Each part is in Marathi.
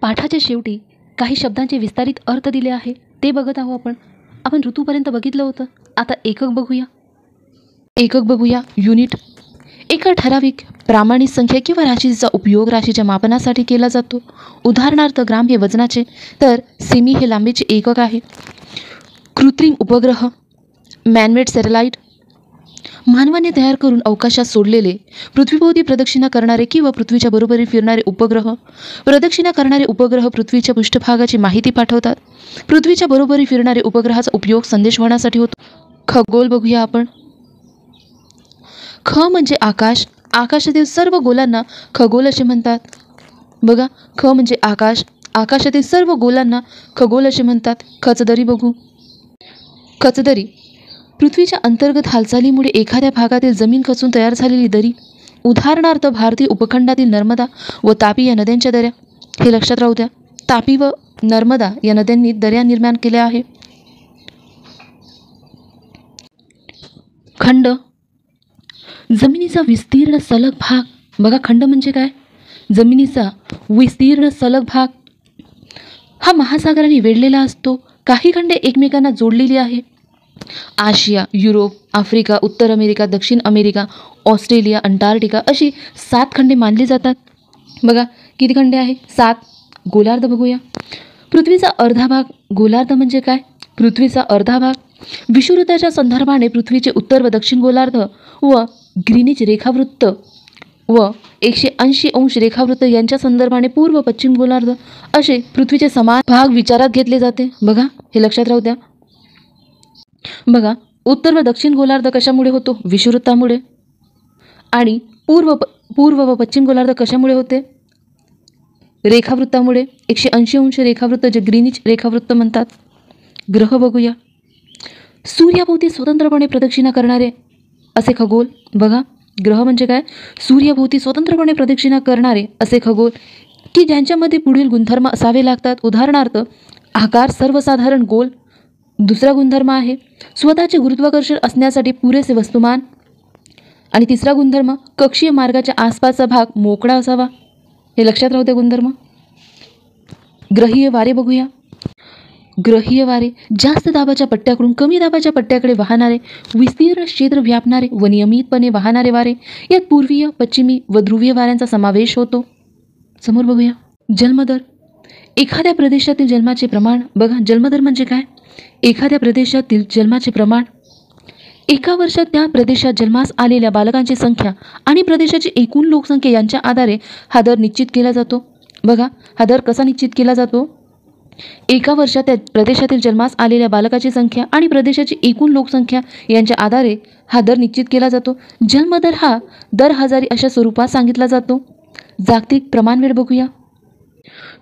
पाठाच्या शेवटी काही शब्दांचे विस्तारित अर्थ दिले आहे ते बघत आहोत आपण ऋतूपर्यंत बघितलं होतं. आता एकक बघूया. युनिट. एका ठराविक प्रामाणिक संख्या किंवा राशीचा उपयोग राशीच्या मापनासाठी केला जातो. उदाहरणार्थ ग्राम हे वजनाचे तर सेमी हे लांबीचे एकक आहे. कृत्रिम उपग्रह. Man-made satellite. मानवाने तयार करून अवकाशात सोडलेले पृथ्वीभोवती प्रदक्षिणा करणारे किंवा पृथ्वीच्या बरोबरी फिरणारे उपग्रह. प्रदक्षिणा करणारे उपग्रह पृथ्वीच्या पृष्ठभागाची माहिती पाठवतात. पृथ्वीच्या बरोबरी फिरणारे उपग्रहाचा उपयोग संदेशवहनासाठी होतो. खगोल बघूया आपण. ख म्हणजे आकाश. आकाशातील सर्व गोलांना खगोल असे म्हणतात. बघा, ख म्हणजे आकाश. आकाशातील सर्व गोलांना खगोल असे म्हणतात. खचदरी बघू. खचदरी. पृथ्वीच्या अंतर्गत हालचालीमुळे एखाद्या भागातील जमीन खचून तयार झालेली दरी. उदाहरणार्थ भारतीय उपखंडातील नर्मदा व तापी या नद्यांच्या दऱ्या. हे लक्षात राहू द्या. तापी व नर्मदा या नद्यांनी दऱ्या निर्माण केल्या आहे. खंड. जमिनीचा विस्तीर्ण सलग भाग. बघा, खंड म्हणजे काय? जमिनीचा विस्तीर्ण सलग भाग हा महासागराने वेढलेला असतो. काही खंडे एकमेकांना जोडलेली आहे. आशिया, युरोप, आफ्रिका, उत्तर अमेरिका, दक्षिण अमेरिका, ऑस्ट्रेलिया, अंटार्क्टिका अशी 7 खंडे मानली जातात. बघा, किती खंडे आहे? 7. गोलार्ध बघूया. पृथ्वीचा अर्धा भाग. गोलार्ध म्हणजे काय? पृथ्वीचा अर्धा भाग विषुववृत्ताच्या संदर्भाने पृथ्वीचे उत्तर व दक्षिण गोलार्ध व ग्रीनिच रेखावृत्त व 180 अंश रेखावृत्त यांच्या संदर्भाने पूर्व व पश्चिम गोलार्ध असे पृथ्वीचे समान भाग विचारात घेतले जाते. बघा, हे लक्षात राहू द्या. बघा, उत्तर व दक्षिण गोलार्ध कशामुळे होतो? विषुववृत्तामुळे. आणि पूर्व व पश्चिम गोलार्ध कशामुळे होते? रेखावृत्तामुळे. 180 अंश रेखावृत्त जे ग्रीनिच रेखावृत्त म्हणतात. ग्रह बघूया. सूर्याभोवती स्वतंत्रपणे प्रदक्षिणा करणारे असे खगोल. बघा, ग्रह म्हणजे काय? सूर्याभोवती स्वतंत्रपणे प्रदक्षिणा करणारे असे खगोल की ज्यांच्यामध्ये पुढील गुणधर्म असावे लागतात. उदाहरणार्थ आकार सर्वसाधारण गोल. दुसरा गुणधर्म आहे स्वतःचे गुरुत्वाकर्षण असण्यासाठी पुरेसे वस्तुमान. आणि तिसरा गुणधर्म कक्षीय मार्गाच्या आसपासचा भाग मोकळा असावा. हे लक्षात राहू द्या गुणधर्म. ग्रहीय वारे बघूया. ग्रहीय वारे जास्त दाबाच्या पट्ट्याकडून कमी दाबाच्या पट्ट्याकडे वाहणारे, विस्तीर्ण क्षेत्र व्यापणारे व नियमितपणे वाहणारे वारे. यात पूर्वीय, पश्चिमी व ध्रुवीय वाऱ्यांचा समावेश होतो. समोर बघूया. जन्मदर. एखाद्या प्रदेशातील जन्माचे प्रमाण. बघा, जन्मदर म्हणजे काय? एखाद्या प्रदेशातील जन्माचे प्रमाण. एका वर्षात त्या प्रदेशात जन्मास आलेल्या बालकांची संख्या आणि प्रदेशाची एकूण लोकसंख्या यांच्या आधारे हा दर निश्चित केला जातो. बघा, हा दर कसा निश्चित केला जातो? एका वर्षात त्या प्रदेशातील जन्मास आलेल्या बालकाची संख्या आणि प्रदेशाची एकूण लोकसंख्या यांच्या आधारे हा दर निश्चित केला जातो. जन्मदर हा दर हजारी अशा स्वरूपात सांगितला जातो. जागतिक प्रमाणवेळ बघूया.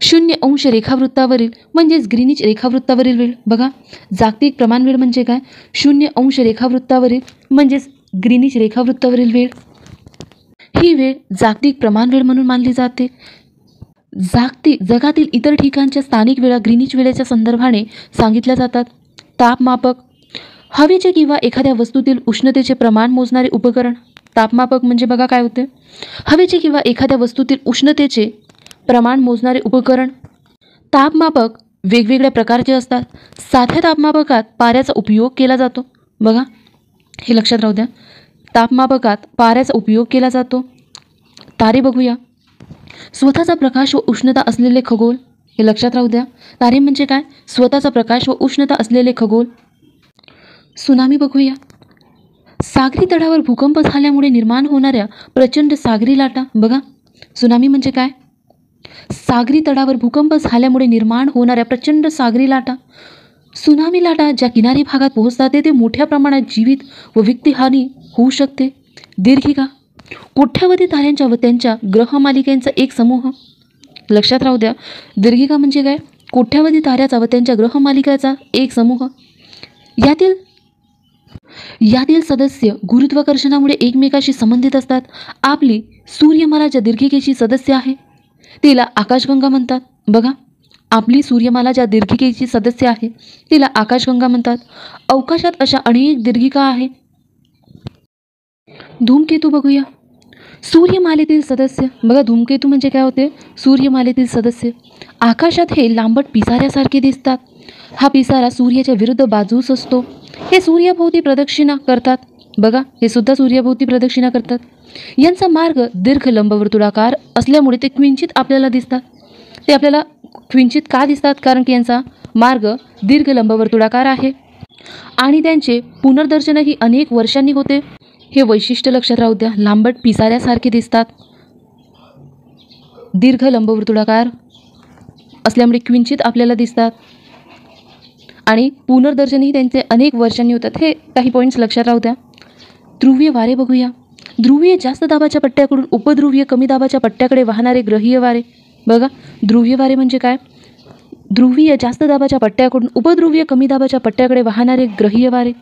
0 अंश रेखावृत्तावरील म्हणजेच ग्रीनिच रेखावृत्तावरील वेळ. बघा, जागतिक प्रमाणवेळ म्हणजे काय? 0 अंश रेखावृत्तावरील म्हणजेच ग्रीनिच रेखावृत्तावरील वेळ. ही वेळ जागतिक प्रमाणवेळ म्हणून मानली जाते. जगातील इतर ठिकाणच्या स्थानिक वेळा ग्रीनिच वेळेच्या संदर्भाने सांगितल्या जातात. तापमापक. हवेचे किंवा एखाद्या वस्तूतील उष्णतेचे प्रमाण मोजणारे उपकरण. तापमापक म्हणजे बघा काय होते? हवेचे किंवा एखाद्या वस्तूतील उष्णतेचे प्रमाण मोजणारे उपकरण. तापमापक वेगवेगळ्या प्रकारचे असतात. साध्या तापमापकात पाऱ्याचा उपयोग केला जातो. बघा, हे लक्षात राहू द्या. तापमापकात पाऱ्याचा उपयोग केला जातो. तारे बघूया. स्वतःचा प्रकाश व उष्णता असलेले खगोल. हे लक्षात राहू द्या. तारे म्हणजे काय? स्वतःचा प्रकाश व उष्णता असलेले खगोल. सुनामी बघूया. सागरी तळावर भूकंप झाल्यामुळे निर्माण होणाऱ्या प्रचंड सागरी लाटा. बघा, सुनामी म्हणजे काय? सागरी तळावर भूकंप झाल्यामुळे निर्माण होणाऱ्या प्रचंड सागरी लाटा. सुनामी लाटा ज्या किनारी भागात पोहोचतात तेथे मोठ्या प्रमाणात जीवित व वित्तहानी होऊ शकते. दीर्घिका. कोट्यावधी ताऱ्यांच्या व त्यांच्या ग्रहमालिकांचा एक समूह. लक्षात राहू द्या. दीर्घिका म्हणजे काय? कोट्यावधी ताऱ्याचा व त्यांच्या ग्रहमालिकाचा एक समूह. यातील सदस्य गुरुत्वाकर्षणामुळे एकमेकाशी संबंधित असतात. आपली सूर्यमाला ज्या दीर्घिकेची सदस्य आहे तिला आकाशगंगा म्हणतात. बघा, आपली सूर्यमाला ज्या दीर्घिकेची सदस्य आहे तिला आकाशगंगा म्हणतात. अवकाशात अशा अनेक दीर्घिका आहेत. धूमकेतू बघूया. सूर्यमालेतील सदस्य, बघा धूमकेतू म्हणजे काय होते, सूर्यमालेतील सदस्य. आकाशात हे लांबट पिसाऱ्यासारखे दिसतात. हा पिसारा सूर्याच्या विरुद्ध बाजूस असतो. हे सूर्याभोवती प्रदक्षिणा करतात. बघा हे सुद्धा सूर्याभोवती प्रदक्षिणा करतात. यांचा मार्ग दीर्घ लंबवर्तुळाकार असल्यामुळे ते क्विंचित आपल्याला दिसतात. ते आपल्याला क्विंचित का दिसतात? कारण की यांचा मार्ग दीर्घ लंबवर्तुळाकार आहे आणि त्यांचे पुनर्दर्शनही अनेक वर्षांनी होते. हे वैशिष्ट्य लक्षात राहू द्या. लांबट पिसाऱ्यासारखे दिसतात, दीर्घ लंबवर्तुळाकार असल्यामुळे क्विंचित आपल्याला दिसतात आणि पुनर्दर्शनही त्यांचे अनेक वर्षांनी होतात. हे काही पॉईंट्स लक्षात राहू द्या. ध्रुवीय वारे बघूया. ध्रुवीय जास्त दाबाच्या पट्ट्याकडून उपध्रुवीय कमी दाबाच्या पट्ट्याकडे वाहणारे ग्रहीय वारे. बघा ध्रुवीय वारे म्हणजे काय? ध्रुवीय जास्त दाबाच्या पट्ट्याकडून उपध्रुवीय कमी दाबाच्या पट्ट्याकडे वाहणारे ग्रहीय वारे.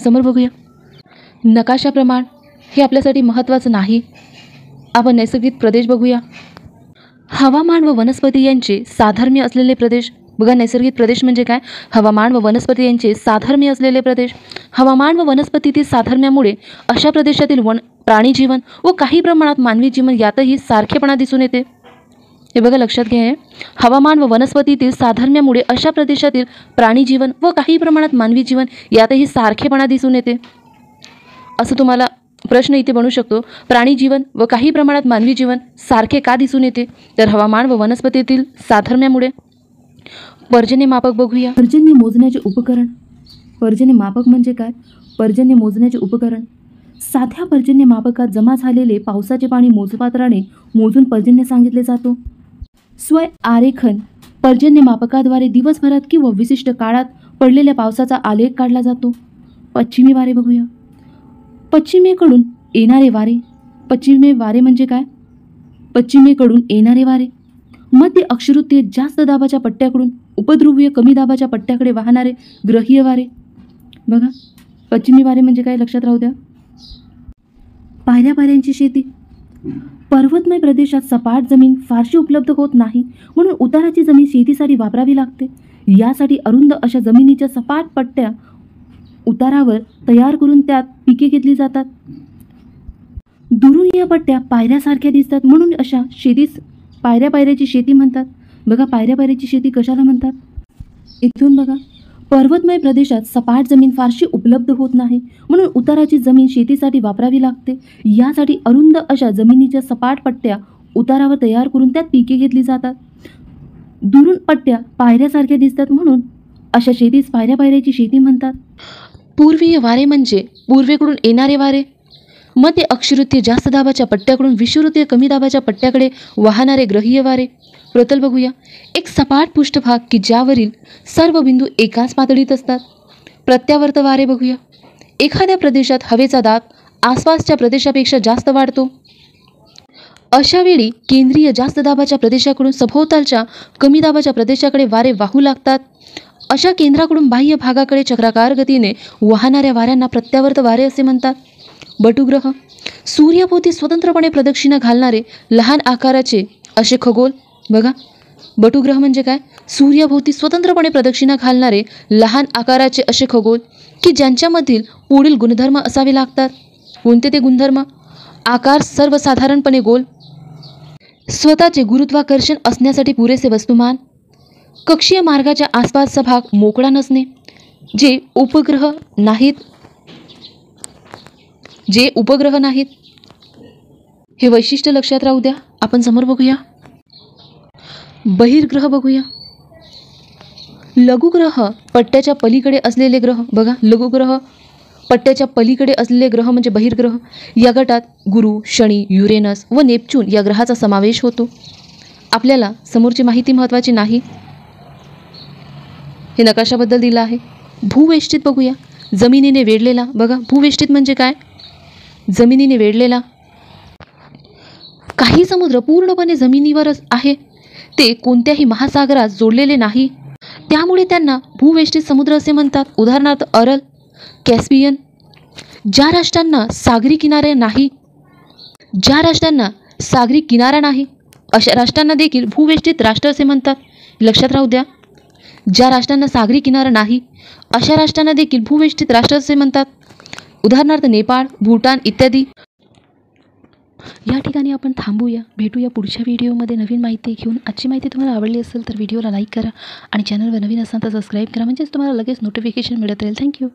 समोर बघूया. नकाशा प्रमाण हे आपल्यासाठी महत्त्वाचं नाही. आपण नैसर्गिक प्रदेश बघूया. हवामान व वनस्पती यांचे साधर्म्य असलेले प्रदेश. बघा नैसर्गिक प्रदेश म्हणजे काय? हवामान व वनस्पती यांचे साधर्म्य असलेले प्रदेश. हवामान व वनस्पतीतील साधर्म्यामुळे अशा प्रदेशातील प्राणी जीवन व काही प्रमाणात मानवी जीवन यातही सारखेपणा दिसून येते. हे बघा लक्षात घ्या. हवामान व वनस्पतीतील साधर्म्यामुळे अशा प्रदेशातील प्राणी जीवन व काही प्रमाणात मानवी जीवन यातही सारखेपणा दिसून येते. असं तुम्हाला प्रश्न इथे बनू शकतो. प्राणी जीवन व काही प्रमाणात मानवी जीवन सारखे का दिसून येते? तर हवामान व वनस्पतीतील साधर्म्यामुळे. पर्जन्यमापक बघूया. पर्जन्य मोजण्याचे उपकरण. पर्जन्यमापक म्हणजे काय? पर्जन्य मोजण्याचे उपकरण. साध्या पर्जन्यमापकात जमा झालेले पावसाचे पाणी मोजपात्राने मोजून पर्जन्य सांगितले जातो. स्वय आरेखन पर्जन्यमापकाद्वारे दिवसभरात किंवा विशिष्ट काळात पडलेल्या पावसाचा आलेख काढला जातो. पश्चिमी वारे बघूया. पश्चिमेकडून येणारे वारे. पश्चिमी वारे म्हणजे काय? पश्चिमेकडून येणारे वारे. मध्य अक्षवृत्तीय जास्त दाबाच्या पट्ट्याकडून उपध्रुवीय कमी दाबाच्या पट्ट्याकडे वाहणारे ग्रहीय वारे. बघा पश्चिमी वारे म्हणजे काय? लक्षात राहू द्या. पायऱ्या पायऱ्यांची शेती. पर्वतमय प्रदेशात सपाट जमीन फारशी उपलब्ध होत नाही, म्हणून उताराची जमीन शेतीसाठी वापरावी लागते. यासाठी अरुंद अशा जमिनीच्या सपाट पट्ट्या उतारावर तयार करून त्यात पिके घेतली जातात. दुरून या पट्ट्या पायऱ्यासारख्या दिसतात, म्हणून अशा शेतीस पायऱ्या पायऱ्याची शेती म्हणतात. बघा पायऱ्या पायऱ्याची शेती कशाला म्हणतात? इथून बघा. पर्वतमय प्रदेशात सपाट जमीन फारशी उपलब्ध होत नाही, म्हणून उताराची जमीन शेतीसाठी वापरावी लागते. यासाठी अरुंद अशा जमिनीच्या सपाट पट्ट्या उतारावर तयार करून त्यात पिके घेतली जातात. दुरून पट्ट्या पायऱ्यासारख्या दिसतात, म्हणून अशा शेतीस पायऱ्या पायऱ्याची शेती म्हणतात. पूर्वीय वारे म्हणजे पूर्वेकडून येणारे वारे. मध्य अक्षवृत्तीय जास्त दाबाच्या पट्ट्याकडून विषुववृत्तीय कमी दाबाच्या पट्ट्याकडे वाहणारे ग्रहीय वारे. प्रतल बघूया. एक सपाट पृष्ठभाग की ज्यावरील सर्व बिंदू एकाच पातळीत असतात. प्रत्यावर्त वारे बघूया. एखाद्या प्रदेशात हवेचा दाब आसपासच्या प्रदेशापेक्षा जास्त वाढतो. अशा वेळी केंद्रीय जास्त दाबाच्या प्रदेशाकडून सभोवतालच्या कमी दाबाच्या प्रदेशाकडे वारे वाहू लागतात. अशा केंद्राकडून बाह्य भागाकडे चक्राकार गतीने वाहणाऱ्या वाऱ्यांना प्रत्यावर्त वारे असे म्हणतात. बटुग्रह सूर्याभोवती स्वतंत्रपणे प्रदक्षिणा घालणारे लहान आकाराचे असे खगोल. बघा बटुग्रह म्हणजे काय? सूर्याभोवती स्वतंत्रपणे प्रदक्षिणा घालणारे लहान आकाराचे असे खगोल की ज्यांच्यामधील पुढील गुणधर्म असावे लागतात. कोणते ते गुणधर्म? आकार सर्वसाधारणपणे गोल, स्वतःचे गुरुत्वाकर्षण असण्यासाठी पुरेसे वस्तुमान, कक्षीय मार्गाच्या आसपासचा भाग मोकळा नसणे, जे उपग्रह नाहीत. हे वैशिष्ट्य लक्षात राहू द्या. आपण समोर बघूया. बहिर्ग्रह बघूया. लघुग्रह पट्ट्याच्या पलीकडे असलेले ग्रह. बघा लघुग्रह पट्ट्याच्या पलीकडे असलेले ग्रह म्हणजे बहिर्ग्रह. या गटात गुरु, शनी, युरेनस व नेपच्यून या ग्रहाचा समावेश होतो. आपल्याला समोरची माहिती महत्त्वाची नाही. हे नकाशाबद्दल दिलं आहे. भूवेष्टित बघूया. जमिनीने वेढलेला. बघा भूवेष्टित म्हणजे काय? जमिनीने वेढलेला. काही समुद्र पूर्णपणे जमिनीवरच आहे. ते कोणत्याही महासागरात जोडलेले नाही, त्यामुळे त्यांना भूवेष्टित समुद्र असे म्हणतात. उदाहरणार्थ अरल, कॅस्पियन. ज्या राष्ट्रांना सागरी किनारा नाही अशा राष्ट्रांना देखील भूवेष्टित राष्ट्र असे म्हणतात. लक्षात राहू द्या. ज्या राष्ट्रांना सागरी किनारा नाही अशा राष्ट्रांना देखील भूवेष्टित राष्ट्र असे म्हणतात. उदाहरणार्थ नेपाळ, भूटान इत्यादी. या ठिकाणी आपण थांबूया. भेटूया पुढच्या व्हिडिओमध्ये नवीन माहिती घेऊन. आजची माहिती तुम्हाला आवडली असेल तर व्हिडिओला लाईक करा आणि चॅनलवर नवीन असाल तर सबस्क्राईब करा, म्हणजेच तुम्हाला लगेच नोटिफिकेशन मिळत राहील. थँक्यू.